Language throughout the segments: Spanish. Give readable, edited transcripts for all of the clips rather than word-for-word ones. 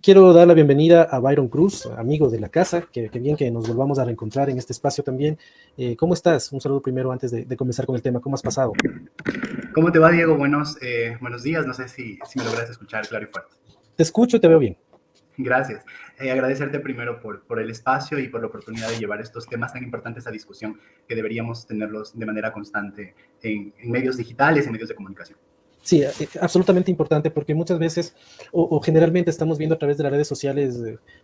Quiero dar la bienvenida a Byron Cruz, amigo de la casa, que bien que nos volvamos a reencontrar en este espacio también. ¿Cómo estás? Un saludo primero antes de comenzar con el tema. ¿Cómo has pasado? ¿Cómo te va, Diego? Buenos días. No sé si me logras escuchar claro y fuerte. Te escucho y te veo bien. Gracias. Agradecerte primero por el espacio y por la oportunidad de llevar estos temas tan importantes a discusión que deberíamos tenerlos de manera constante en medios digitales y medios de comunicación. Sí, absolutamente importante porque muchas veces o generalmente estamos viendo a través de las redes sociales,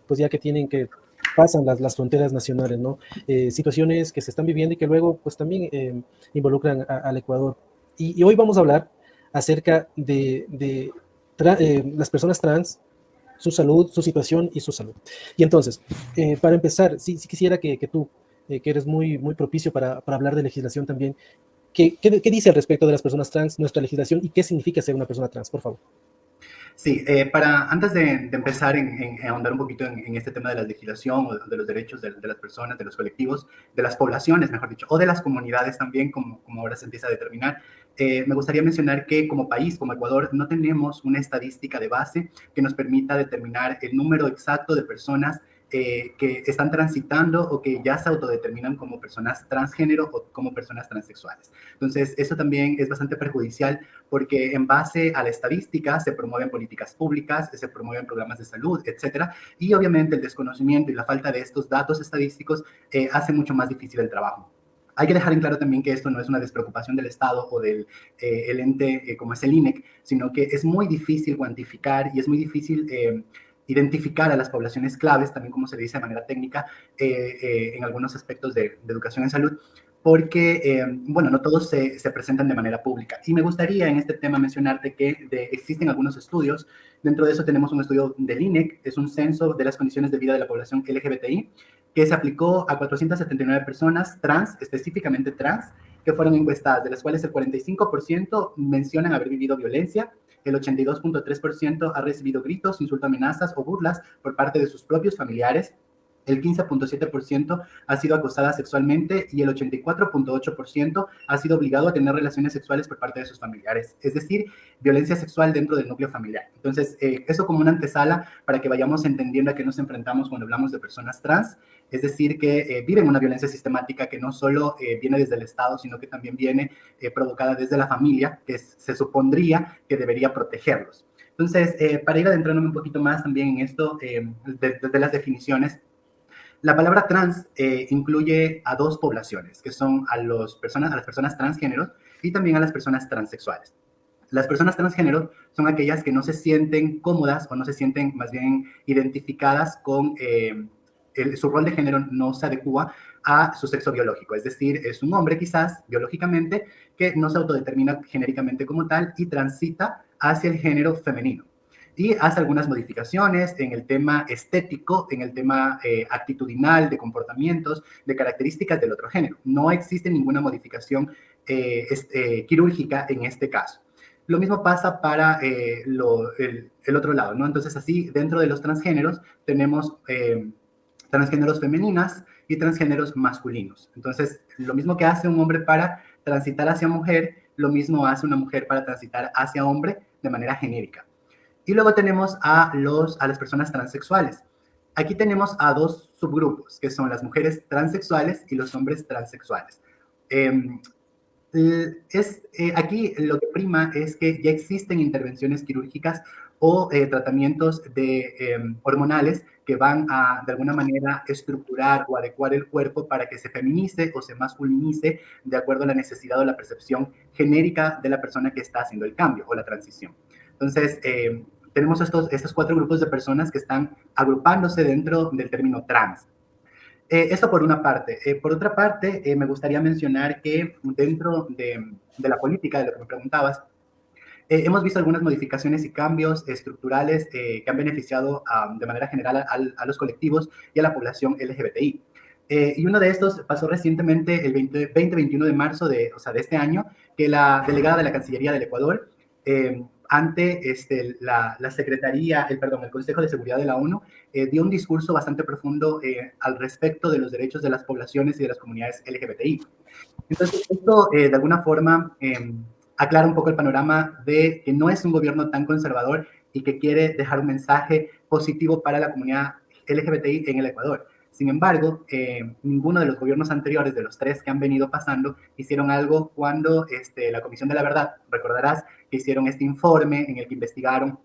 pues ya que pasan las fronteras nacionales, ¿no? Situaciones que se están viviendo y que luego pues también involucran al Ecuador. Y hoy vamos a hablar acerca de las personas trans, su salud, su situación y su salud. Y entonces, para empezar, sí quisiera que tú, que eres muy propicio para hablar de legislación también, ¿qué dice al respecto de las personas trans nuestra legislación y qué significa ser una persona trans, por favor? Sí, antes de empezar en ahondar un poquito en este tema de la legislación o de los derechos de las personas, de los colectivos, de las poblaciones, mejor dicho, o de las comunidades también, como ahora se empieza a determinar, me gustaría mencionar que como país, como Ecuador, no tenemos una estadística de base que nos permita determinar el número exacto de personas que están transitando o que ya se autodeterminan como personas transgénero o como personas transexuales. Entonces, eso también es bastante perjudicial porque en base a la estadística se promueven políticas públicas, se promueven programas de salud, etcétera, y obviamente el desconocimiento y la falta de estos datos estadísticos hace mucho más difícil el trabajo. Hay que dejar en claro también que esto no es una despreocupación del Estado o del el ente como es el INEC, sino que es muy difícil cuantificar y es muy difícil identificar a las poblaciones claves, también como se dice de manera técnica, en algunos aspectos de educación en salud, porque, bueno, no todos se presentan de manera pública. Y me gustaría en este tema mencionarte que existen algunos estudios. Dentro de eso tenemos un estudio del INEC, es un censo de las condiciones de vida de la población LGBTI, que se aplicó a 479 personas trans, específicamente trans, que fueron encuestadas, de las cuales el 45% mencionan haber vivido violencia, el 82.3% ha recibido gritos, insultos, amenazas o burlas por parte de sus propios familiares, el 15.7% ha sido acosada sexualmente y el 84.8% ha sido obligado a tener relaciones sexuales por parte de sus familiares, es decir, violencia sexual dentro del núcleo familiar. Entonces, eso como una antesala para que vayamos entendiendo a qué nos enfrentamos cuando hablamos de personas trans, es decir, que viven una violencia sistemática que no solo viene desde el Estado, sino que también viene provocada desde la familia, que se supondría que debería protegerlos. Entonces, para ir adentrándome un poquito más también en esto, desde las definiciones, la palabra trans incluye a dos poblaciones, que son a las personas transgénero y también a las personas transexuales. Las personas transgénero son aquellas que no se sienten cómodas o no se sienten más bien identificadas con su rol de género, no se adecua a su sexo biológico, es decir, es un hombre quizás biológicamente que no se autodetermina genéricamente como tal y transita hacia el género femenino y hace algunas modificaciones en el tema estético, en el tema actitudinal, de comportamientos, de características del otro género. No existe ninguna modificación quirúrgica en este caso. Lo mismo pasa para el otro lado, ¿no? Entonces, así, dentro de los transgéneros tenemos transgéneros femeninas y transgéneros masculinos. Entonces, lo mismo que hace un hombre para transitar hacia mujer, lo mismo hace una mujer para transitar hacia hombre de manera genérica. Y luego tenemos a las personas transexuales. Aquí tenemos a dos subgrupos, que son las mujeres transexuales y los hombres transexuales. Eh, aquí lo que prima es que ya existen intervenciones quirúrgicas o tratamientos hormonales que van a, de alguna manera, estructurar o adecuar el cuerpo para que se feminice o se masculinice de acuerdo a la necesidad o la percepción genérica de la persona que está haciendo el cambio o la transición. Entonces, tenemos estos cuatro grupos de personas que están agrupándose dentro del término trans. Esto por una parte. Por otra parte, me gustaría mencionar que dentro de la política, de lo que me preguntabas, hemos visto algunas modificaciones y cambios estructurales que han beneficiado de manera general a los colectivos y a la población LGBTI. Y uno de estos pasó recientemente el 20-21 de marzo de este año, que la delegada de la Cancillería del Ecuador, ante la Secretaría, el Consejo de Seguridad de la ONU, dio un discurso bastante profundo al respecto de los derechos de las poblaciones y de las comunidades LGBTI. Entonces, esto de alguna forma aclara un poco el panorama de que no es un gobierno tan conservador y que quiere dejar un mensaje positivo para la comunidad LGBTI en el Ecuador. Sin embargo, ninguno de los gobiernos anteriores, de los 3 que han venido pasando, hicieron algo cuando la Comisión de la Verdad, recordarás que hicieron este informe en el que investigaron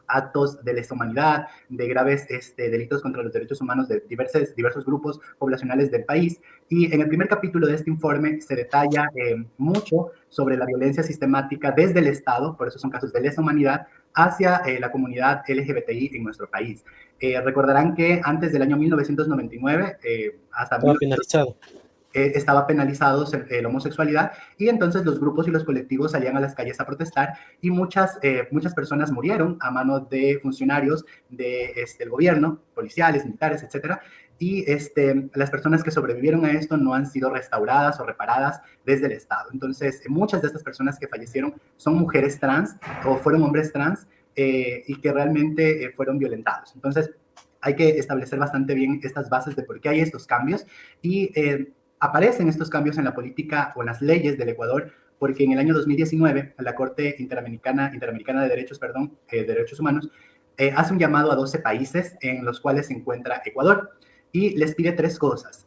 actos de lesa humanidad, de graves delitos contra los derechos humanos de diversos grupos poblacionales del país. Y en el primer capítulo de este informe se detalla mucho sobre la violencia sistemática desde el Estado, por eso son casos de lesa humanidad, hacia la comunidad LGBTI en nuestro país. Recordarán que antes del año 1999, hasta Estaba penalizado. Estaba penalizado la homosexualidad, y entonces los grupos y los colectivos salían a las calles a protestar, y muchas personas murieron a manos de funcionarios del gobierno, policiales, militares, etcétera, y las personas que sobrevivieron a esto no han sido restauradas o reparadas desde el Estado. Entonces, muchas de estas personas que fallecieron son mujeres trans o fueron hombres trans y que realmente fueron violentados. Entonces, hay que establecer bastante bien estas bases de por qué hay estos cambios, y aparecen estos cambios en la política o en las leyes del Ecuador, porque en el año 2019 la Corte Interamericana de Derechos Humanos hace un llamado a 12 países en los cuales se encuentra Ecuador, y les pide 3 cosas.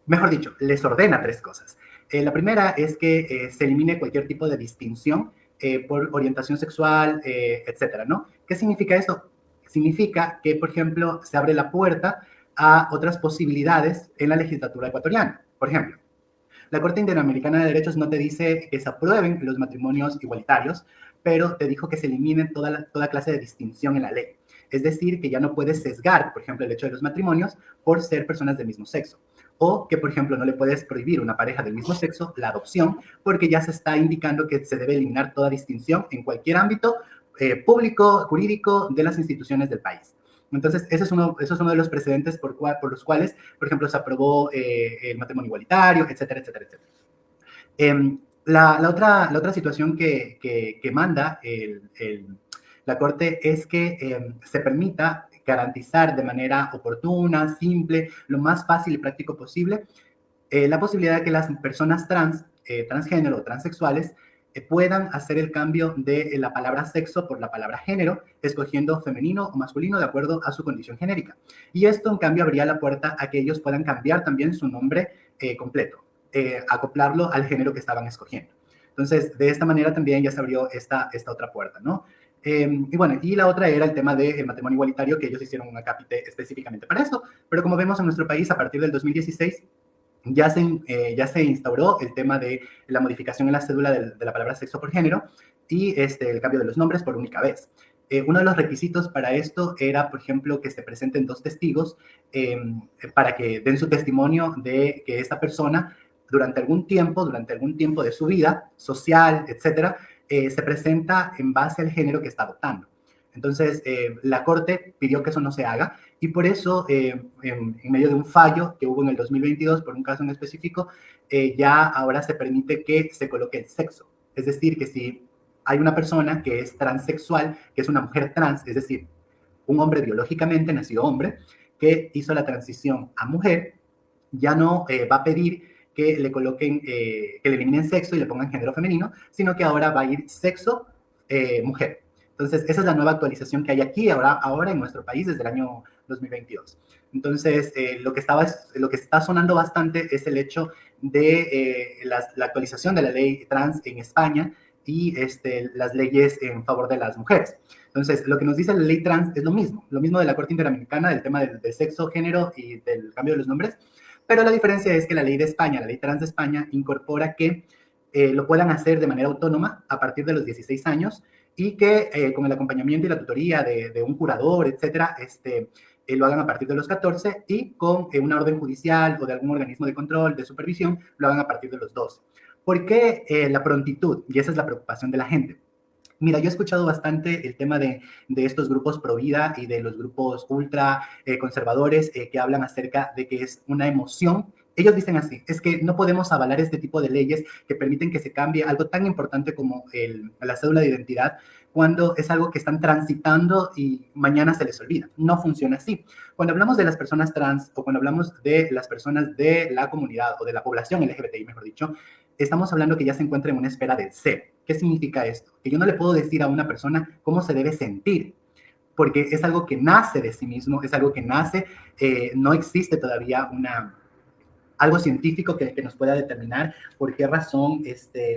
Mejor dicho, les ordena 3 cosas. La primera es que se elimine cualquier tipo de distinción por orientación sexual, etcétera, ¿no? ¿Qué significa esto? Significa que, por ejemplo, se abre la puerta a otras posibilidades en la legislatura ecuatoriana. Por ejemplo, la Corte Interamericana de Derechos no te dice que se aprueben los matrimonios igualitarios, pero te dijo que se elimine toda clase de distinción en la ley. Es decir, que ya no puedes sesgar, por ejemplo, el hecho de los matrimonios por ser personas del mismo sexo. O que, por ejemplo, no le puedes prohibir a una pareja del mismo sexo la adopción, porque ya se está indicando que se debe eliminar toda distinción en cualquier ámbito público, jurídico, de las instituciones del país. Entonces, ese es uno de los precedentes por los cuales, por ejemplo, se aprobó el matrimonio igualitario, etcétera, etcétera, etcétera. La otra situación que manda la Corte es que se permita garantizar de manera oportuna, simple, lo más fácil y práctico posible, la posibilidad de que las personas transgénero o transexuales puedan hacer el cambio de la palabra sexo por la palabra género, escogiendo femenino o masculino de acuerdo a su condición genérica. Y esto, en cambio, abría la puerta a que ellos puedan cambiar también su nombre completo, acoplarlo al género que estaban escogiendo. Entonces, de esta manera también ya se abrió esta otra puerta, ¿no? Y bueno, y la otra era el tema del matrimonio igualitario, que ellos hicieron un acápite específicamente para eso, pero como vemos en nuestro país, a partir del 2016, ya se instauró el tema de la modificación en la cédula de la palabra sexo por género y el cambio de los nombres por única vez. Uno de los requisitos para esto era, por ejemplo, que se presenten 2 testigos para que den su testimonio de que esta persona durante algún tiempo de su vida social, etcétera, se presenta en base al género que está adoptando. Entonces, la Corte pidió que eso no se haga, y por eso, en medio de un fallo que hubo en el 2022, por un caso en específico, ya ahora se permite que se coloque el sexo. Es decir, que si hay una persona que es transexual, que es una mujer trans, es decir, un hombre biológicamente nacido hombre, que hizo la transición a mujer, ya no va a pedir que le coloquen, que le eliminen sexo y le pongan género femenino, sino que ahora va a ir sexo mujer. Entonces, esa es la nueva actualización que hay aquí ahora en nuestro país desde el año 2022. Entonces, lo que está sonando bastante es el hecho de la actualización de la ley trans en España y las leyes en favor de las mujeres. Entonces, lo que nos dice la ley trans es lo mismo de la Corte Interamericana, del tema del sexo, género y del cambio de los nombres, pero la diferencia es que la ley de España, la ley trans de España, incorpora que lo puedan hacer de manera autónoma a partir de los 16 años, y que con el acompañamiento y la tutoría de un curador, etcétera, lo hagan a partir de los 14, y con una orden judicial o de algún organismo de control, de supervisión, lo hagan a partir de los 12. ¿Por qué la prontitud? Y esa es la preocupación de la gente. Mira, yo he escuchado bastante el tema de estos grupos pro vida y de los grupos ultra conservadores que hablan acerca de que es una emoción. Ellos dicen así, es que no podemos avalar este tipo de leyes que permiten que se cambie algo tan importante como la cédula de identidad, cuando es algo que están transitando y mañana se les olvida. No funciona así. Cuando hablamos de las personas trans, o cuando hablamos de las personas de la comunidad o de la población LGBTI, mejor dicho, estamos hablando que ya se encuentra en una esfera del ser. ¿Qué significa esto? Que yo no le puedo decir a una persona cómo se debe sentir, porque es algo que nace de sí mismo, es algo que nace, no existe todavía algo científico que nos pueda determinar por qué razón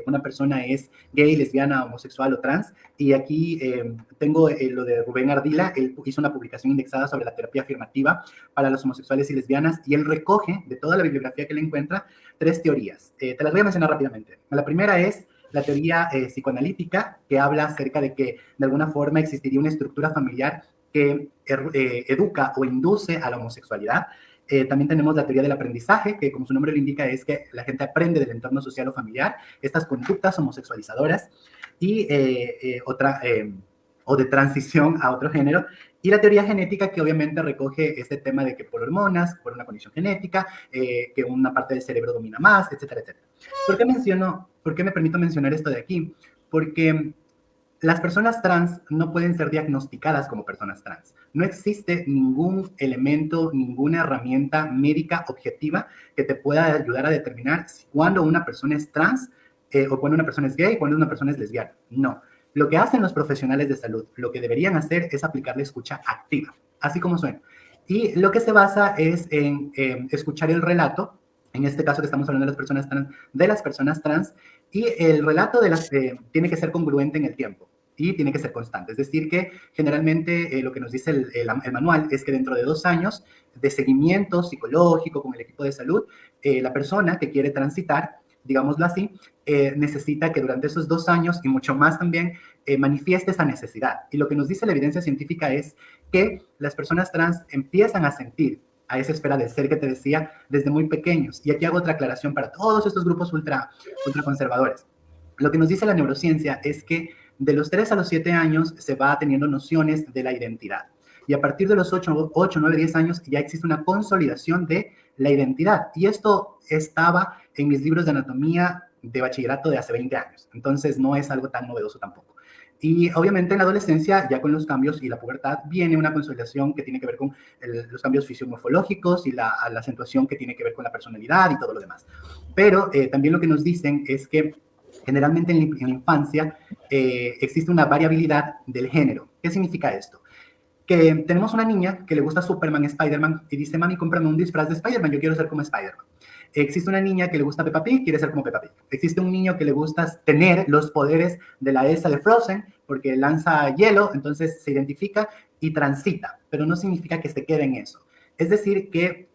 una persona es gay, lesbiana, homosexual o trans. Y aquí tengo lo de Rubén Ardila. Él hizo una publicación indexada sobre la terapia afirmativa para los homosexuales y lesbianas, y él recoge de toda la bibliografía que le encuentra 3 teorías. Te las voy a mencionar rápidamente. La primera es la teoría psicoanalítica, que habla acerca de que de alguna forma existiría una estructura familiar que educa o induce a la homosexualidad. También tenemos la teoría del aprendizaje, que como su nombre lo indica es que la gente aprende del entorno social o familiar estas conductas homosexualizadoras y o de transición a otro género. Y la teoría genética, que obviamente recoge este tema de que por hormonas, por una condición genética, que una parte del cerebro domina más, etcétera, etcétera. ¿Por qué me permito mencionar esto de aquí? Porque las personas trans no pueden ser diagnosticadas como personas trans. No existe ningún elemento, ninguna herramienta médica objetiva que te pueda ayudar a determinar cuándo una persona es trans o cuándo una persona es gay, cuándo una persona es lesbiana. No. Lo que hacen los profesionales de salud, lo que deberían hacer es aplicar la escucha activa, así como suena. Y lo que se basa es en escuchar el relato, en este caso que estamos hablando de las personas trans, y el relato tiene que ser congruente en el tiempo y tiene que ser constante. Es decir, que generalmente lo que nos dice el manual es que dentro de 2 años de seguimiento psicológico con el equipo de salud, la persona que quiere transitar, digámoslo así, necesita que durante esos 2 años y mucho más también manifieste esa necesidad. Y lo que nos dice la evidencia científica es que las personas trans empiezan a sentir a esa esfera del ser que te decía desde muy pequeños. Y aquí hago otra aclaración para todos estos grupos ultra conservadores. Lo que nos dice la neurociencia es que de los 3 a los 7 años se va teniendo nociones de la identidad. Y a partir de los 8, 9, 10 años ya existe una consolidación de la identidad. Y esto estaba en mis libros de anatomía de bachillerato de hace 20 años. Entonces no es algo tan novedoso tampoco. Y obviamente en la adolescencia, ya con los cambios y la pubertad, viene una consolidación que tiene que ver con los cambios fisiomorfológicos y la acentuación que tiene que ver con la personalidad y todo lo demás. Pero también lo que nos dicen es que generalmente en la infancia existe una variabilidad del género. ¿Qué significa esto? Que tenemos una niña que le gusta Superman, Spider-Man, y dice, mami, cómprame un disfraz de Spider-Man, yo quiero ser como Spider-Man. Existe una niña que le gusta Peppa Pig, quiere ser como Peppa Pig. Existe un niño que le gusta tener los poderes de la Elsa de Frozen, porque lanza hielo, entonces se identifica y transita, pero no significa que se quede en eso. Es decir, que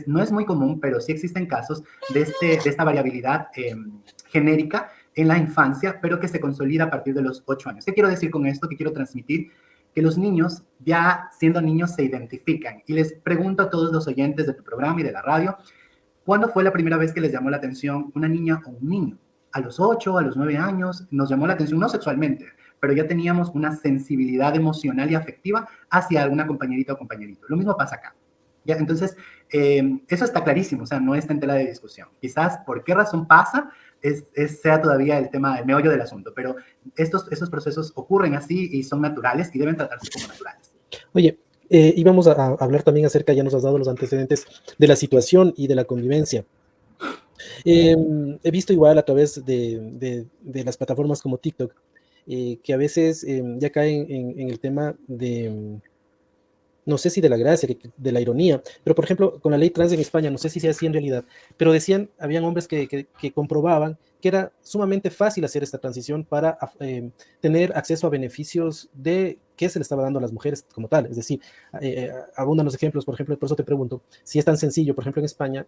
no es muy común, pero sí existen casos de esta variabilidad genérica en la infancia, pero que se consolida a partir de los 8 años. ¿Qué quiero decir con esto? ¿Qué quiero transmitir? Que los niños, ya siendo niños, se identifican. Y les pregunto a todos los oyentes de tu programa y de la radio, ¿cuándo fue la primera vez que les llamó la atención una niña o un niño? A los 8, a los 9 años, nos llamó la atención, no sexualmente, pero ya teníamos una sensibilidad emocional y afectiva hacia alguna compañerita o compañerito. Lo mismo pasa acá. ¿Ya? Entonces, eso está clarísimo, o sea, no está en tela de discusión. Quizás por qué razón pasa, sea todavía el tema, el meollo del asunto, pero estos procesos ocurren así y son naturales y deben tratarse como naturales. Oye, íbamos a hablar también acerca, ya nos has dado los antecedentes de la situación y de la convivencia. He visto igual a través de las plataformas como TikTok, que a veces ya caen en el tema de, no sé si de la gracia, de la ironía, pero por ejemplo, con la ley trans en España, no sé si sea así en realidad, pero decían, habían hombres que comprobaban que era sumamente fácil hacer esta transición para tener acceso a beneficios de que se le estaba dando a las mujeres como tal. Es decir, abundan los ejemplos, por ejemplo, por eso te pregunto, si es tan sencillo, por ejemplo, en España,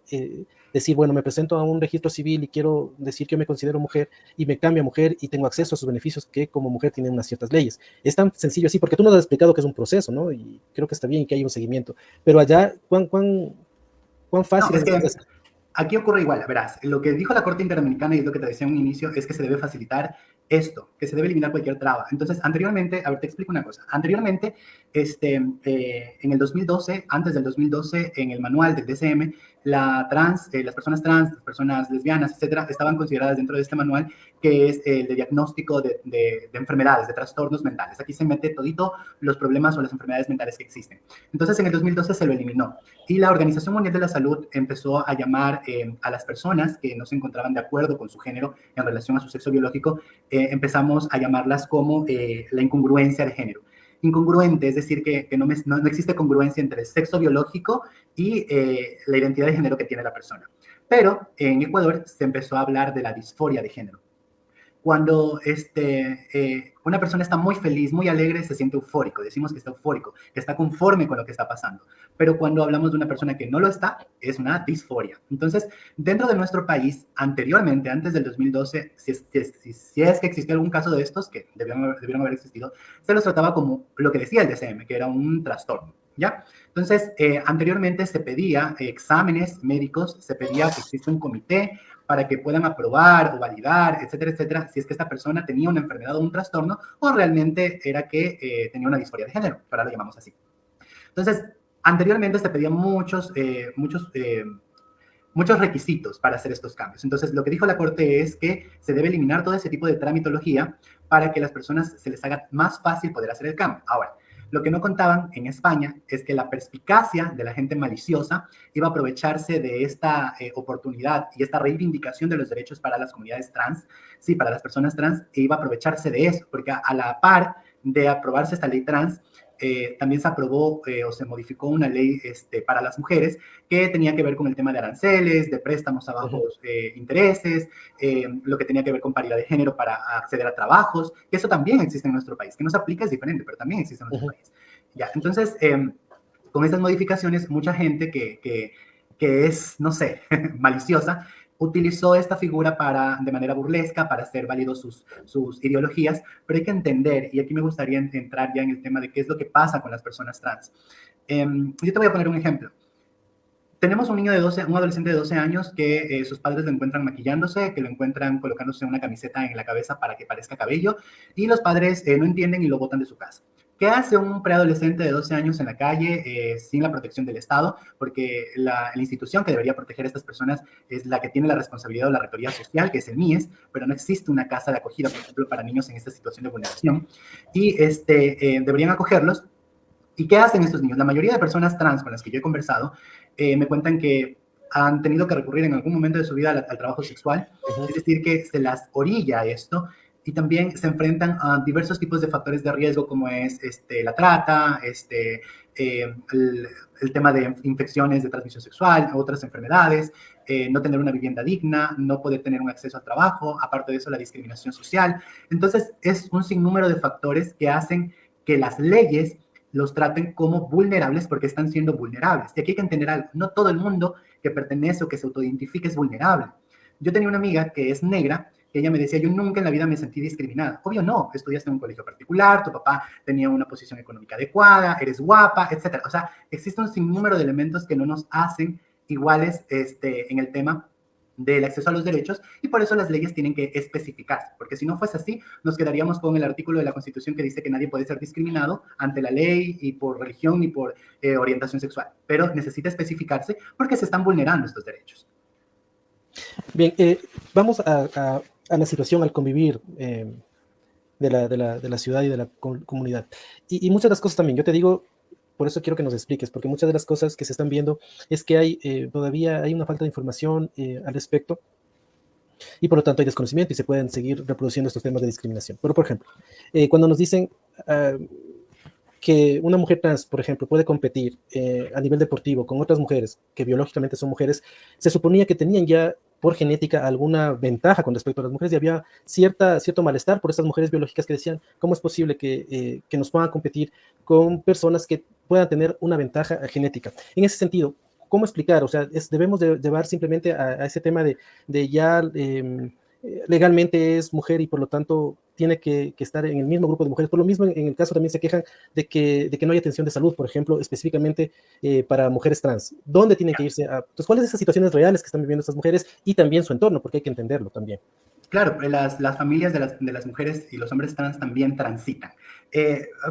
decir, bueno, me presento a un registro civil y quiero decir que yo me considero mujer y me cambio a mujer y tengo acceso a sus beneficios que como mujer tienen unas ciertas leyes. Es tan sencillo así, porque tú nos has explicado que es un proceso, ¿no? Y creo que está bien y que hay un seguimiento. Pero allá, ¿cuán fácil no, es que aquí ocurre igual, verás, lo que dijo la Corte Interamericana y lo que te decía en un inicio es que se debe facilitar esto, que se debe eliminar cualquier traba. Entonces, anteriormente, a ver, te explico una cosa. Anteriormente, en el 2012, antes del 2012, en el manual del DSM, las personas trans, las personas lesbianas, etcétera, estaban consideradas dentro de este manual, que es el de diagnóstico de enfermedades, de trastornos mentales. Aquí se mete todito los problemas o las enfermedades mentales que existen. Entonces, en el 2012 se lo eliminó. Y la Organización Mundial de la Salud empezó a llamar a las personas que no se encontraban de acuerdo con su género en relación a su sexo biológico, empezamos a llamarlas como la incongruencia de género. Incongruente, es decir, que no existe congruencia entre el sexo biológico y la identidad de género que tiene la persona. Pero en Ecuador se empezó a hablar de la disforia de género. Cuando una persona está muy feliz, muy alegre, se siente eufórico. Decimos que está eufórico, que está conforme con lo que está pasando. Pero cuando hablamos de una persona que no lo está, es una disforia. Entonces, dentro de nuestro país, anteriormente, antes del 2012, si es que existió algún caso de estos, que debieron haber existido, se los trataba como lo que decía el DSM, que era un trastorno. ¿Ya? Entonces, anteriormente se pedía exámenes médicos, se pedía que exista un comité para que puedan aprobar o validar, etcétera, etcétera, si es que esta persona tenía una enfermedad o un trastorno, o realmente era que tenía una disforia de género, ahora lo llamamos así. Entonces, anteriormente se pedían muchos requisitos para hacer estos cambios. Entonces, lo que dijo la Corte es que se debe eliminar todo ese tipo de tramitología para que a las personas se les haga más fácil poder hacer el cambio. Ahora, lo que no contaban en España es que la perspicacia de la gente maliciosa iba a aprovecharse de esta oportunidad y esta reivindicación de los derechos para las comunidades trans, sí, para las personas trans, e iba a aprovecharse de eso, porque a la par de aprobarse esta ley trans, también se aprobó o se modificó una ley para las mujeres que tenía que ver con el tema de aranceles, de préstamos a bajos intereses, lo que tenía que ver con paridad de género para acceder a trabajos, que eso también existe en nuestro país, que no se aplica es diferente, pero también existe en nuestro país. Ya, entonces, con estas modificaciones, mucha gente que es, no sé, maliciosa, utilizó esta figura de manera burlesca para hacer válidos sus ideologías, pero hay que entender, y aquí me gustaría entrar ya en el tema de qué es lo que pasa con las personas trans. Yo te voy a poner un ejemplo. Tenemos un adolescente de 12 años que sus padres lo encuentran maquillándose, que lo encuentran colocándose una camiseta en la cabeza para que parezca cabello, y los padres no entienden y lo botan de su casa. ¿Qué hace un preadolescente de 12 años en la calle sin la protección del Estado? Porque la institución que debería proteger a estas personas es la que tiene la responsabilidad de la rectoría social, que es el MIES, pero no existe una casa de acogida, por ejemplo, para niños en esta situación de vulneración. Y deberían acogerlos. ¿Y qué hacen estos niños? La mayoría de personas trans con las que yo he conversado me cuentan que han tenido que recurrir en algún momento de su vida al trabajo sexual, es decir, que se las orilla esto, y también se enfrentan a diversos tipos de factores de riesgo, como es la trata, el tema de infecciones de transmisión sexual, otras enfermedades, no tener una vivienda digna, no poder tener un acceso al trabajo, aparte de eso la discriminación social. Entonces es un sinnúmero de factores que hacen que las leyes los traten como vulnerables porque están siendo vulnerables. Y aquí hay que entender algo, no todo el mundo que pertenece o que se autoidentifique es vulnerable. Yo tenía una amiga que es negra, que ella me decía, yo nunca en la vida me sentí discriminada. Obvio no, estudiaste en un colegio particular, tu papá tenía una posición económica adecuada, eres guapa, etc. O sea, existe un sinnúmero de elementos que no nos hacen iguales en el tema del acceso a los derechos, y por eso las leyes tienen que especificarse, porque si no fuese así, nos quedaríamos con el artículo de la Constitución que dice que nadie puede ser discriminado ante la ley y por religión ni por orientación sexual, pero necesita especificarse porque se están vulnerando estos derechos. Bien, vamos a la situación al convivir de la ciudad y de la comunidad. Y muchas de las cosas también, yo te digo, por eso quiero que nos expliques, porque muchas de las cosas que se están viendo es que todavía hay una falta de información al respecto, y por lo tanto hay desconocimiento y se pueden seguir reproduciendo estos temas de discriminación. Pero, por ejemplo, cuando nos dicen que una mujer trans, por ejemplo, puede competir a nivel deportivo con otras mujeres que biológicamente son mujeres, se suponía que tenían ya por genética alguna ventaja con respecto a las mujeres, y había cierto malestar por estas mujeres biológicas que decían, ¿cómo es posible que nos puedan competir con personas que puedan tener una ventaja genética? En ese sentido, ¿cómo explicar? O sea, debemos de llevar simplemente a ese tema de ya legalmente es mujer y por lo tanto tiene que estar en el mismo grupo de mujeres. Por lo mismo, en el caso también se quejan de que no hay atención de salud, por ejemplo, específicamente para mujeres trans. ¿Dónde tienen que irse? Entonces, ¿cuáles son esas situaciones reales que están viviendo estas mujeres y también su entorno? Porque hay que entenderlo también. Claro, las familias de las mujeres y los hombres trans también transitan.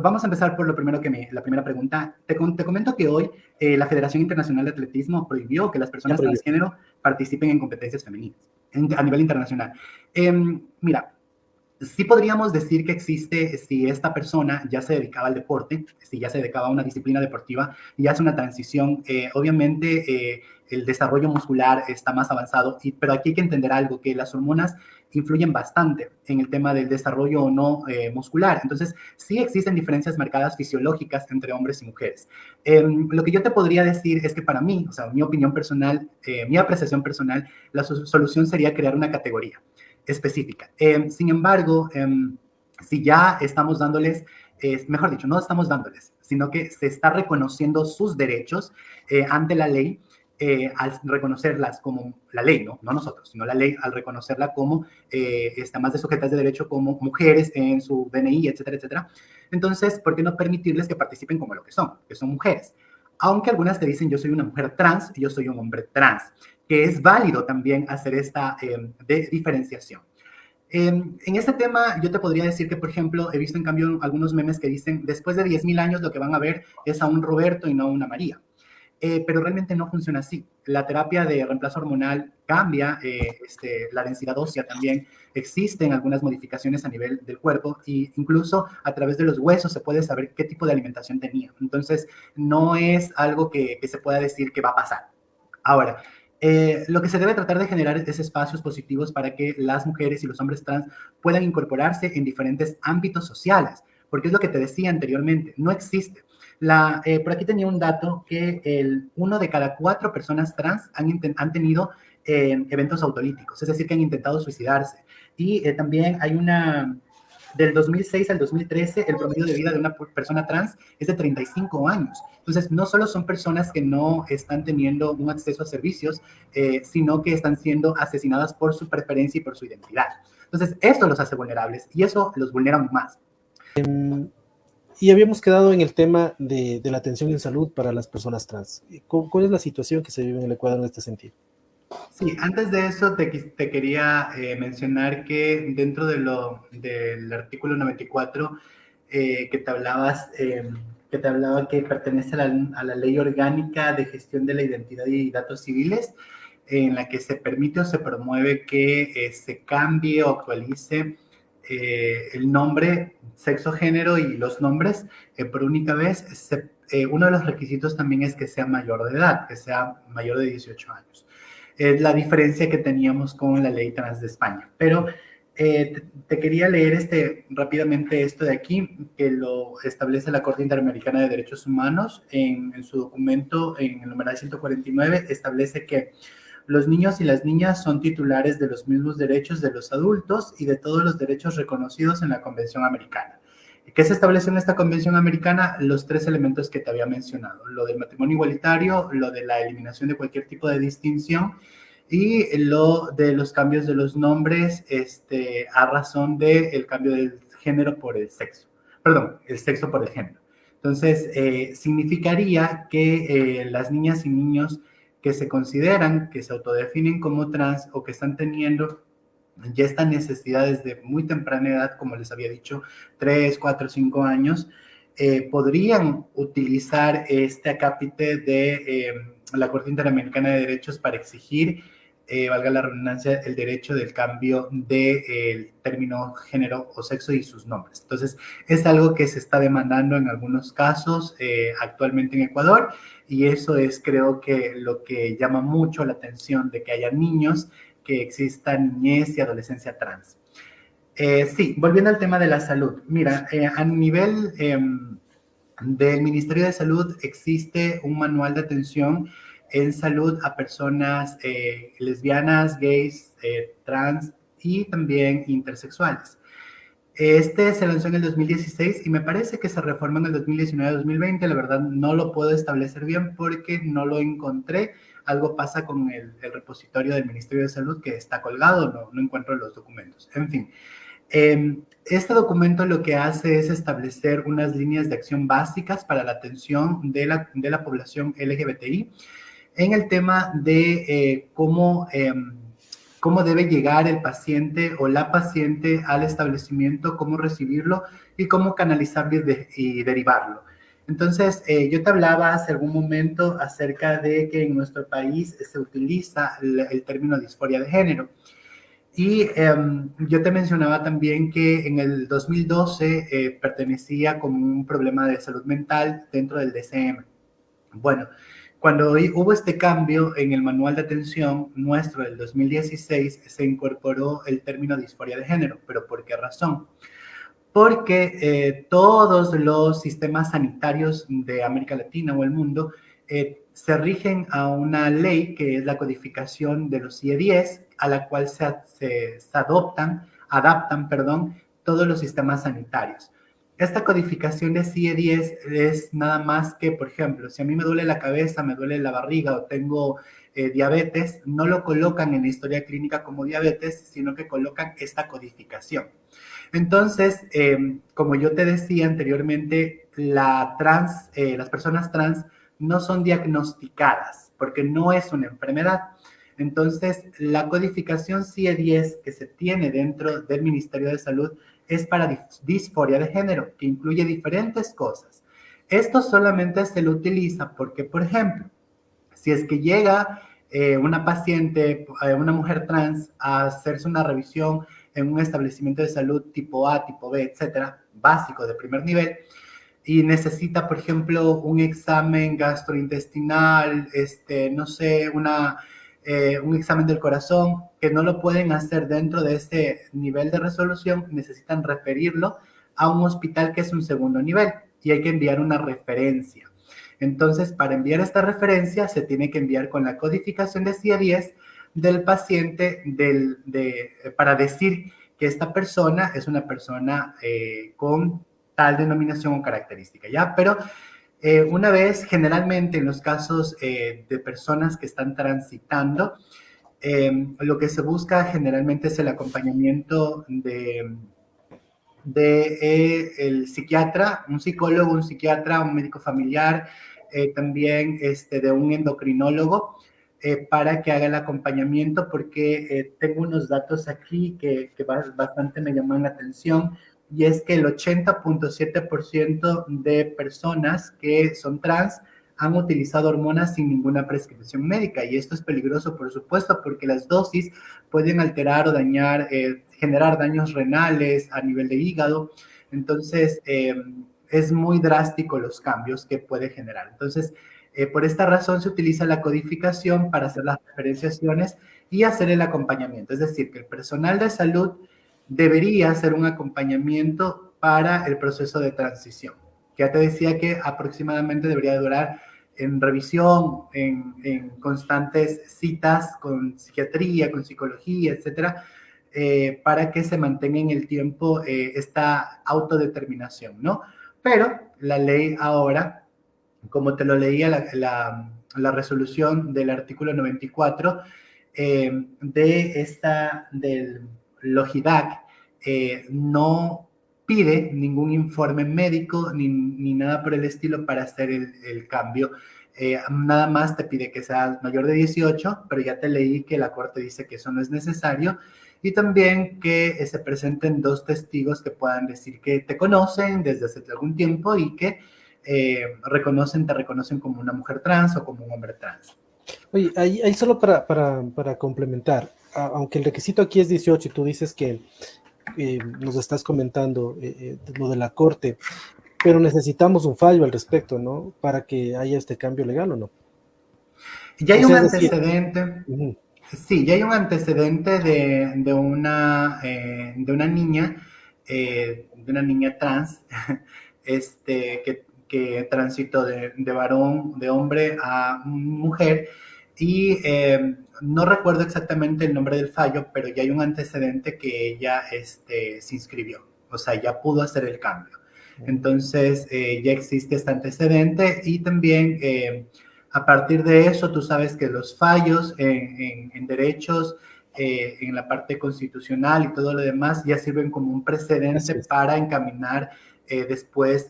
Vamos a empezar por lo primero la primera pregunta. Te comento que hoy la Federación Internacional de Atletismo prohibió que las Ya personas prohibió. transgénero participen en competencias femeninas a nivel internacional. Mira, sí podríamos decir que existe, si esta persona ya se dedicaba al deporte, si ya se dedicaba a una disciplina deportiva, ya es una transición, obviamente el desarrollo muscular está más avanzado, pero aquí hay que entender algo, que las hormonas influyen bastante en el tema del desarrollo o no muscular. Entonces, sí existen diferencias marcadas fisiológicas entre hombres y mujeres. Lo que yo te podría decir es que para mí, o sea, mi opinión personal, mi apreciación personal, la solución sería crear una categoría específica. Sin embargo, si ya estamos dándoles, mejor dicho, no estamos dándoles, sino que se está reconociendo sus derechos ante la ley, al reconocerlas como la ley, ¿no? No nosotros, sino la ley al reconocerla como más de sujetas de derecho como mujeres en su DNI, etcétera, etcétera. Entonces, ¿por qué no permitirles que participen como lo que son mujeres? Aunque algunas te dicen yo soy una mujer trans y yo soy un hombre trans, que es válido también hacer esta diferenciación. En este tema, yo te podría decir que, por ejemplo, he visto en cambio algunos memes que dicen, después de 10.000 años lo que van a ver es a un Roberto y no a una María. Pero realmente no funciona así. La terapia de reemplazo hormonal cambia, la densidad ósea también, existen algunas modificaciones a nivel del cuerpo e incluso a través de los huesos se puede saber qué tipo de alimentación tenía. Entonces, no es algo que se pueda decir que va a pasar. Ahora, lo que se debe tratar de generar es espacios positivos para que las mujeres y los hombres trans puedan incorporarse en diferentes ámbitos sociales, porque es lo que te decía anteriormente, no existe. Por aquí tenía un dato que uno de cada 4 personas trans han tenido eventos autolíticos, es decir, que han intentado suicidarse. Y también hay del 2006 al 2013, el promedio de vida de una persona trans es de 35 años. Entonces, no solo son personas que no están teniendo un acceso a servicios, sino que están siendo asesinadas por su preferencia y por su identidad. Entonces, esto los hace vulnerables y eso los vulnera más. Y habíamos quedado en el tema de la atención en salud para las personas trans. ¿Cuál es la situación que se vive en el Ecuador en este sentido? Sí, antes de eso te quería mencionar que dentro del artículo 94 que te hablaba que pertenece a la Ley Orgánica de Gestión de la Identidad y Datos Civiles, en la que se permite o se promueve que se cambie o actualice el nombre, sexo, género y los nombres por única vez. Uno de los requisitos también es que sea mayor de edad, que sea mayor de 18 años. Es la diferencia que teníamos con la ley trans de España. Pero te quería leer rápidamente esto de aquí, que lo establece la Corte Interamericana de Derechos Humanos en su documento, en el numeral 149, establece que los niños y las niñas son titulares de los mismos derechos de los adultos y de todos los derechos reconocidos en la Convención Americana. ¿Qué se establece en esta Convención Americana? Los 3 elementos que te había mencionado, lo del matrimonio igualitario, lo de la eliminación de cualquier tipo de distinción y lo de los cambios de los nombres a razón del cambio del género por el sexo. Perdón, el sexo por el género. Entonces, significaría que las niñas y niños que se consideran, que se autodefinen como trans o que están teniendo ya estas necesidades de muy temprana edad, como les había dicho, 3, 4, 5 años, podrían utilizar este acápite de la Corte Interamericana de Derechos para exigir, valga la redundancia, el derecho del cambio del término género o sexo y sus nombres. Entonces, es algo que se está demandando en algunos casos actualmente en Ecuador y eso es, creo que, lo que llama mucho la atención de que haya niños que exista niñez y adolescencia trans. Sí, volviendo al tema de la salud. Mira, a nivel del Ministerio de Salud existe un manual de atención en salud a personas lesbianas, gays, trans y también intersexuales. Este se lanzó en el 2016 y me parece que se reformó en el 2019-2020. La verdad no lo puedo establecer bien porque no lo encontré. Algo pasa con el repositorio del Ministerio de Salud que está colgado, no encuentro los documentos. En fin, este documento lo que hace es establecer unas líneas de acción básicas para la atención de la población LGBTI en el tema de cómo cómo debe llegar el paciente o la paciente al establecimiento, cómo recibirlo y cómo canalizarlo y derivarlo. Entonces, yo te hablaba hace algún momento acerca de que en nuestro país se utiliza el término disforia de género. Y yo te mencionaba también que en el 2012 pertenecía como un problema de salud mental dentro del DCM. Bueno, cuando hubo este cambio en el manual de atención nuestro del 2016, se incorporó el término disforia de género. ¿Pero por qué razón? Porque todos los sistemas sanitarios de América Latina o el mundo se rigen a una ley que es la codificación de los CIE-10, a la cual se adaptan, todos los sistemas sanitarios. Esta codificación de CIE-10 es nada más que, por ejemplo, si a mí me duele la cabeza, me duele la barriga o tengo diabetes, no lo colocan en la historia clínica como diabetes, sino que colocan esta codificación. Entonces, como yo te decía anteriormente, las personas trans no son diagnosticadas porque no es una enfermedad. Entonces, la codificación CIE-10 que se tiene dentro del Ministerio de Salud es para disforia de género, que incluye diferentes cosas. Esto solamente se lo utiliza porque, por ejemplo, si es que llega una paciente, una mujer trans, a hacerse una revisión en un establecimiento de salud tipo A, tipo B, etcétera, básico de primer nivel, y necesita, por ejemplo, un examen gastrointestinal, no sé, un examen del corazón, que no lo pueden hacer dentro de este nivel de resolución, necesitan referirlo a un hospital que es un segundo nivel y hay que enviar una referencia. Entonces, para enviar esta referencia, se tiene que enviar con la codificación de CIE-10 del paciente para decir que esta persona es una persona con tal denominación o característica, ¿ya? Pero una vez, generalmente en los casos de personas que están transitando, lo que se busca generalmente es el acompañamiento el psiquiatra, un psicólogo, un psiquiatra, un médico familiar, también de un endocrinólogo, para que haga el acompañamiento, porque tengo unos datos aquí que bastante me llaman la atención, y es que el 80.7% de personas que son trans han utilizado hormonas sin ninguna prescripción médica, y esto es peligroso, por supuesto, porque las dosis pueden alterar o dañar, generar daños renales a nivel de hígado. Entonces, es muy drástico los cambios que puede generar. Entonces, por esta razón se utiliza la codificación para hacer las diferenciaciones y hacer el acompañamiento. Es decir, que el personal de salud debería hacer un acompañamiento para el proceso de transición. Ya te decía que aproximadamente debería durar en revisión, en constantes citas con psiquiatría, con psicología, etcétera, para que se mantenga en el tiempo esta autodeterminación, ¿no? Pero la ley ahora, como te lo leía la resolución del artículo 94 del LOGIDAC, no pide ningún informe médico ni nada por el estilo para hacer el cambio. Nada más te pide que seas mayor de 18, pero ya te leí que la Corte dice que eso no es necesario, y también que se presenten dos testigos que puedan decir que te conocen desde hace algún tiempo y que te reconocen como una mujer trans o como un hombre trans. Oye, ahí solo para complementar, aunque el requisito aquí es 18 y tú dices que nos estás comentando lo de la Corte, pero necesitamos un fallo al respecto, ¿no? Para que haya este cambio legal, ¿o no? Ya O hay un sea, es decir, antecedente, sí, ya hay un antecedente de una niña, de una niña trans, que transitó de hombre a mujer, y no recuerdo exactamente el nombre del fallo, pero ya hay un antecedente que ella se inscribió, o sea, ya pudo hacer el cambio. Entonces, ya existe este antecedente, y también a partir de eso, tú sabes que los fallos en derechos, en la parte constitucional y todo lo demás, ya sirven como un precedente para encaminar después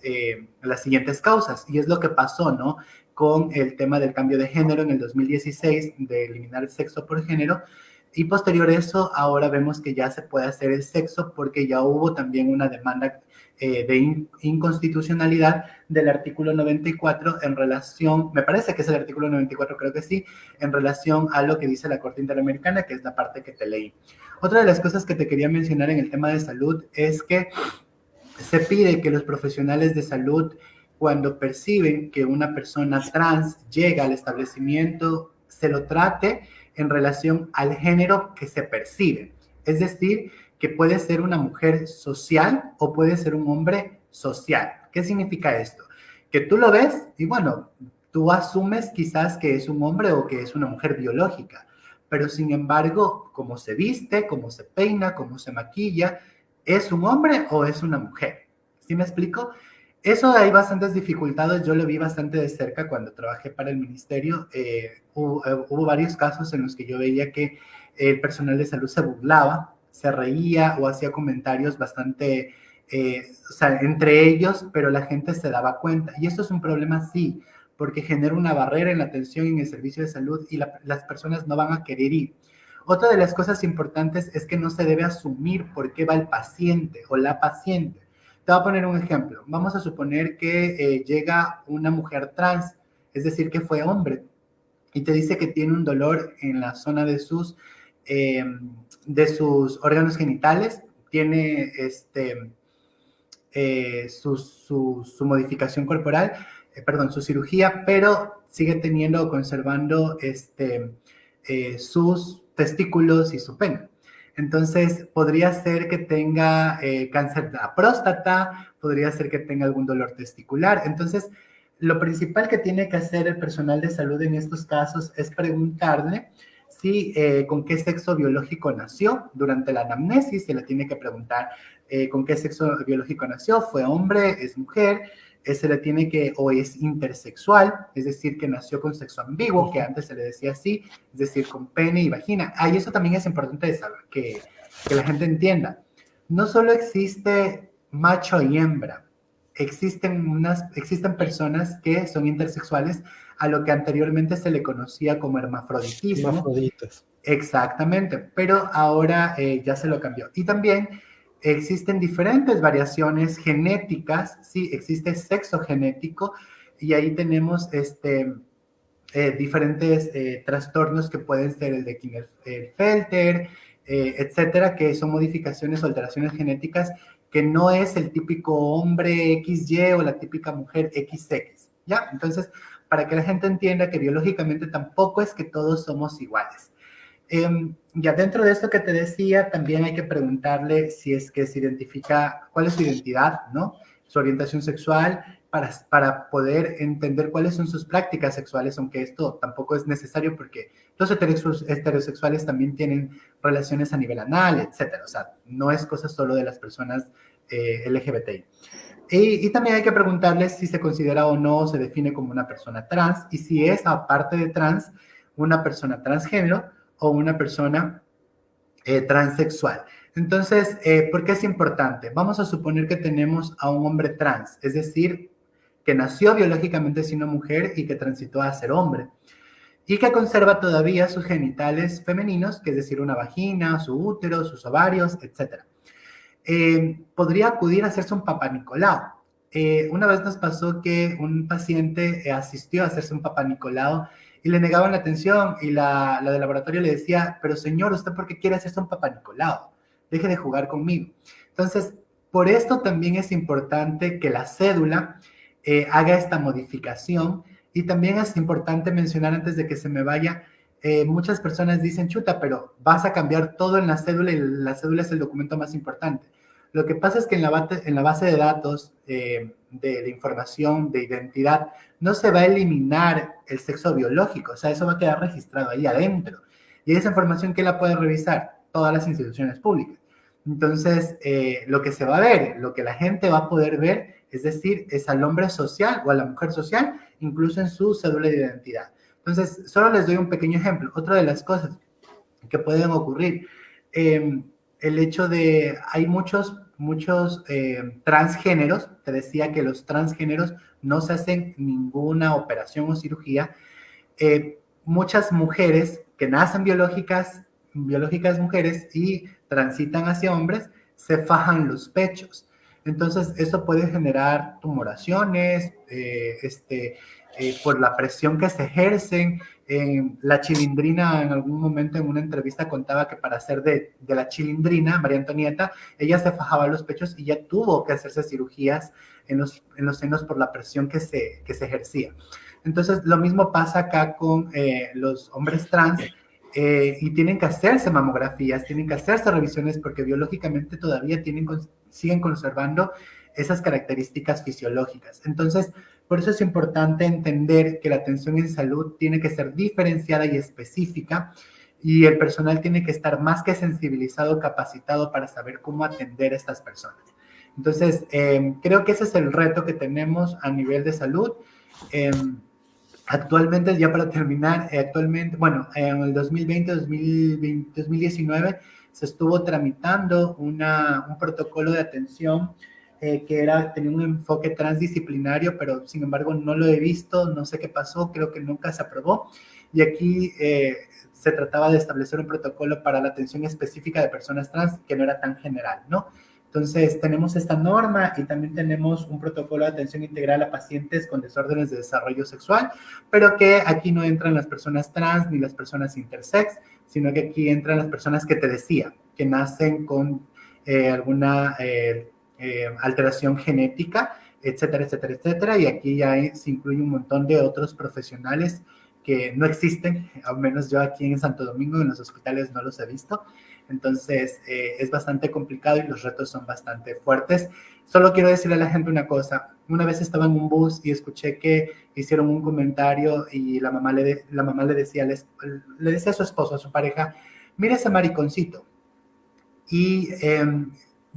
las siguientes causas. Y es lo que pasó, ¿no? Con el tema del cambio de género en el 2016, de eliminar el sexo por género. Y posterior a eso, ahora vemos que ya se puede hacer el sexo porque ya hubo también una demanda de inconstitucionalidad del artículo 94 en relación, me parece que es el artículo 94, creo que sí, en relación a lo que dice la Corte Interamericana, que es la parte que te leí. Otra de las cosas que te quería mencionar en el tema de salud es que se pide que los profesionales de salud, cuando perciben que una persona trans llega al establecimiento, se lo trate en relación al género que se percibe. Es decir, que puede ser una mujer social o puede ser un hombre social. ¿Qué significa esto? Que tú lo ves y bueno, tú asumes quizás que es un hombre o que es una mujer biológica, pero sin embargo, como se viste, cómo se peina, cómo se maquilla, ¿es un hombre o es una mujer? ¿Sí me explico? Eso hay bastantes dificultades, yo lo vi bastante de cerca cuando trabajé para el ministerio. Hubo varios casos en los que yo veía que el personal de salud se burlaba, se reía o hacía comentarios bastante, o sea, entre ellos, pero la gente se daba cuenta. Y esto es un problema, sí, porque genera una barrera en la atención en el servicio de salud y las personas no van a querer ir. Otra de las cosas importantes es que no se debe asumir por qué va el paciente o la paciente. Te voy a poner un ejemplo. Vamos a suponer que llega una mujer trans, es decir, que fue hombre, y te dice que tiene un dolor en la zona eh, de sus órganos genitales, tiene su modificación corporal, perdón, su cirugía, pero sigue teniendo o conservando sus testículos y su pene. Entonces, podría ser que tenga cáncer de la próstata, podría ser que tenga algún dolor testicular. Entonces, lo principal que tiene que hacer el personal de salud en estos casos es preguntarle si con qué sexo biológico nació. Durante la anamnesis se le tiene que preguntar con qué sexo biológico nació, fue hombre, es mujer, se le tiene que, o es intersexual, es decir, que nació con sexo ambiguo, que antes se le decía así, es decir, con pene y vagina. Y eso también es importante de saber, que la gente entienda. No solo existe macho y hembra, existen personas que son intersexuales a lo que anteriormente se le conocía como hermafroditismo. Hermafroditas. Exactamente, pero ahora ya se lo cambió. Y también existen diferentes variaciones genéticas, sí, existe sexo genético y ahí tenemos diferentes trastornos que pueden ser el de Klinefelter, etcétera, que son modificaciones o alteraciones genéticas que no es el típico hombre XY o la típica mujer XX, ¿ya? Entonces, para que la gente entienda que biológicamente tampoco es que todos somos iguales. Ya dentro de esto que te decía, también hay que preguntarle si es que se identifica cuál es su identidad, ¿no? Su orientación sexual, para poder entender cuáles son sus prácticas sexuales, aunque esto tampoco es necesario porque los heterosexuales también tienen relaciones a nivel anal, etcétera. O sea, no es cosa solo de las personas LGBTI. Y también hay que preguntarles si se considera o no, se define como una persona trans, y si es, aparte de trans, una persona transgénero o una persona transexual. Entonces, ¿por qué es importante? Vamos a suponer que tenemos a un hombre trans, es decir, que nació biológicamente siendo mujer y que transitó a ser hombre, y que conserva todavía sus genitales femeninos, que es decir, una vagina, su útero, sus ovarios, etc. Podría acudir a hacerse un Papá Nicolau. Una vez nos pasó que un paciente asistió a hacerse un Papá Nicolau y le negaban la atención y la del laboratorio le decía, pero señor, ¿usted por qué quiere hacerse un Papá Nicolau? Deje de jugar conmigo. Entonces, por esto también es importante que la cédula haga esta modificación, y también es importante mencionar antes de que se me vaya, muchas personas dicen, chuta, pero vas a cambiar todo en la cédula y la cédula es el documento más importante. Lo que pasa es que en la base de datos de la información de identidad no se va a eliminar el sexo biológico, o sea, eso va a quedar registrado ahí adentro. Y esa información, ¿quién la puede revisar? Todas las instituciones públicas. Entonces, lo que se va a ver, lo que la gente va a poder ver, es decir, es al hombre social o a la mujer social, incluso en su cédula de identidad. Entonces, solo les doy un pequeño ejemplo. Otra de las cosas que pueden ocurrir, el hecho de, hay muchos transgéneros, te decía que los transgéneros no se hacen ninguna operación o cirugía. Muchas mujeres que nacen biológicas biológicas mujeres y transitan hacia hombres, se fajan los pechos. Entonces, eso puede generar tumoraciones, por la presión que se ejercen. La Chilindrina en algún momento en una entrevista contaba que para hacer de la Chilindrina, María Antonieta, ella se fajaba los pechos y ya tuvo que hacerse cirugías en los senos por la presión que se ejercía. Entonces, lo mismo pasa acá con los hombres trans, y tienen que hacerse mamografías, tienen que hacerse revisiones porque biológicamente todavía siguen conservando esas características fisiológicas. Entonces, por eso es importante entender que la atención en salud tiene que ser diferenciada y específica, y el personal tiene que estar más que sensibilizado, capacitado para saber cómo atender a estas personas. Entonces, creo que ese es el reto que tenemos a nivel de salud. Actualmente, ya para terminar, bueno, en el 2019 se estuvo tramitando un protocolo de atención tenía un enfoque transdisciplinario, pero sin embargo no lo he visto, no sé qué pasó, creo que nunca se aprobó. Y aquí se trataba de establecer un protocolo para la atención específica de personas trans que no era tan general, ¿no? Entonces, tenemos esta norma y también tenemos un protocolo de atención integral a pacientes con desórdenes de desarrollo sexual, pero que aquí no entran las personas trans ni las personas intersex, sino que aquí entran las personas que te decía, que nacen con alguna alteración genética, etcétera, etcétera, etcétera. Y aquí ya se incluye un montón de otros profesionales que no existen, al menos yo aquí en Santo Domingo, en los hospitales no los he visto. Entonces, es bastante complicado y los retos son bastante fuertes. Solo quiero decirle a la gente una cosa. Una vez estaba en un bus y escuché que hicieron un comentario y la mamá le decía a su esposo, a su pareja, mira ese mariconcito. Y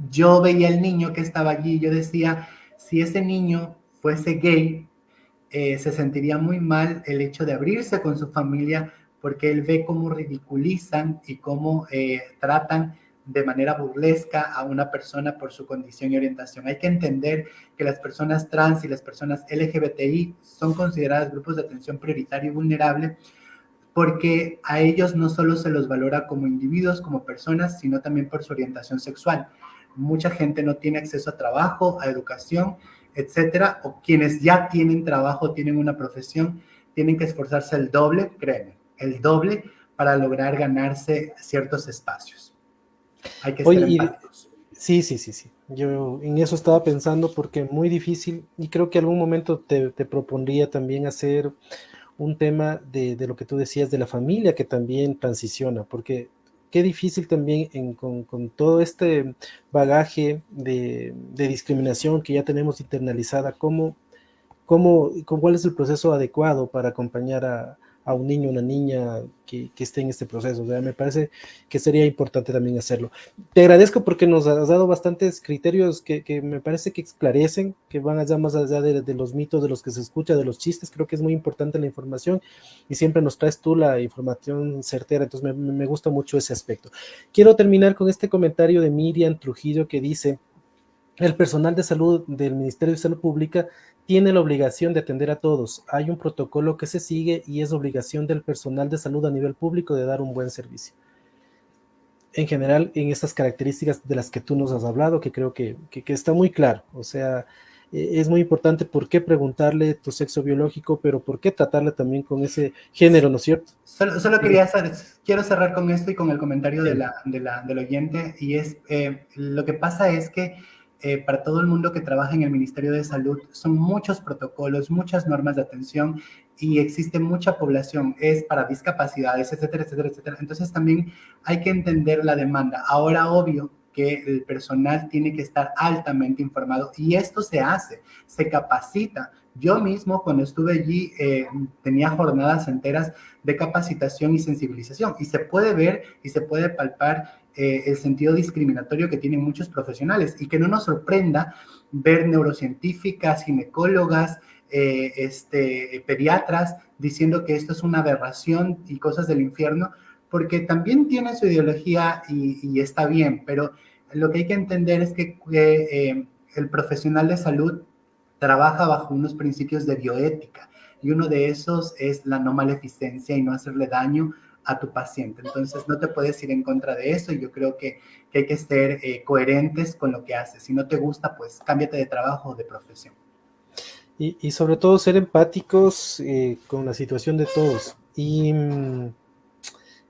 yo veía al niño que estaba allí y yo decía, si ese niño fuese gay, se sentiría muy mal el hecho de abrirse con su familia, porque él ve cómo ridiculizan y cómo tratan de manera burlesca a una persona por su condición y orientación. Hay que entender que las personas trans y las personas LGBTI son consideradas grupos de atención prioritario y vulnerable, porque a ellos no solo se los valora como individuos, como personas, sino también por su orientación sexual. Mucha gente no tiene acceso a trabajo, a educación, etcétera, o quienes ya tienen trabajo, tienen una profesión, tienen que esforzarse el doble, créeme, el doble para lograr ganarse ciertos espacios. Hay que ser empáticos. Sí, sí, sí, sí. Yo en eso estaba pensando porque es muy difícil y creo que algún momento te propondría también hacer un tema de lo que tú decías de la familia que también transiciona, porque qué difícil también con todo este bagaje de discriminación que ya tenemos internalizada, cuál es el proceso adecuado para acompañar a un niño o una niña que esté en este proceso. O sea, me parece que sería importante también hacerlo. Te agradezco porque nos has dado bastantes criterios que me parece que esclarecen, que van allá más allá de los mitos, de los que se escucha, de los chistes. Creo que es muy importante la información y siempre nos traes tú la información certera, entonces me gusta mucho ese aspecto. Quiero terminar con este comentario de Miriam Trujillo que dice: el personal de salud del Ministerio de Salud Pública tiene la obligación de atender a todos. Hay un protocolo que se sigue y es obligación del personal de salud a nivel público de dar un buen servicio. En general, en estas características de las que tú nos has hablado, que creo que está muy claro. O sea, es muy importante por qué preguntarle tu sexo biológico, pero por qué tratarle también con ese género, ¿no es cierto? Solo quiero cerrar con esto y con el comentario del oyente, y es, lo que pasa es que para todo el mundo que trabaja en el Ministerio de Salud son muchos protocolos, muchas normas de atención y existe mucha población, es para discapacidades, etcétera, etcétera, etcétera. Entonces también hay que entender la demanda. Ahora, obvio que el personal tiene que estar altamente informado y esto se hace, se capacita. Yo mismo cuando estuve allí tenía jornadas enteras de capacitación y sensibilización y se puede ver y se puede palpar el sentido discriminatorio que tienen muchos profesionales y que no nos sorprenda ver neurocientíficas, ginecólogas, pediatras diciendo que esto es una aberración y cosas del infierno, porque también tiene su ideología y está bien, pero lo que hay que entender es que el profesional de salud trabaja bajo unos principios de bioética y uno de esos es la no maleficencia y no hacerle daño a tu paciente. Entonces, no te puedes ir en contra de eso y yo creo que hay que ser coherentes con lo que haces. Si no te gusta, pues cámbiate de trabajo o de profesión. Y sobre todo ser empáticos con la situación de todos. Y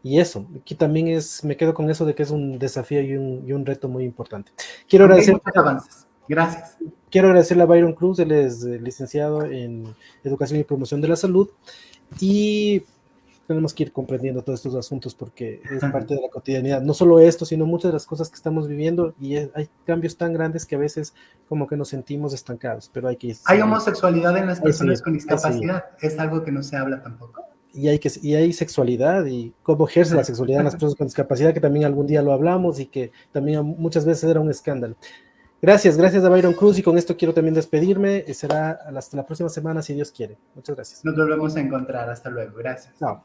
eso, aquí también me quedo con eso de que es un desafío y un reto muy importante. Quiero Aunque hay agradecer, muchos avances. Gracias. quiero agradecerle a Byron Cruz, él es licenciado en Educación y Promoción de la Salud, y tenemos que ir comprendiendo todos estos asuntos porque es parte de la cotidianidad. No solo esto, sino muchas de las cosas que estamos viviendo, y hay cambios tan grandes que a veces como que nos sentimos estancados, pero hay que Hay seguir. homosexualidad en las Hay que personas seguir, con hay que seguir. discapacidad. Es algo que no se habla tampoco. Y hay sexualidad y cómo ejerce la sexualidad en las personas con discapacidad, que también algún día lo hablamos y que también muchas veces era un escándalo. Gracias a Byron Cruz, y con esto quiero también despedirme. Será hasta la próxima semana, si Dios quiere. Muchas gracias. Nos volvemos a encontrar. Hasta luego. Gracias. Chao.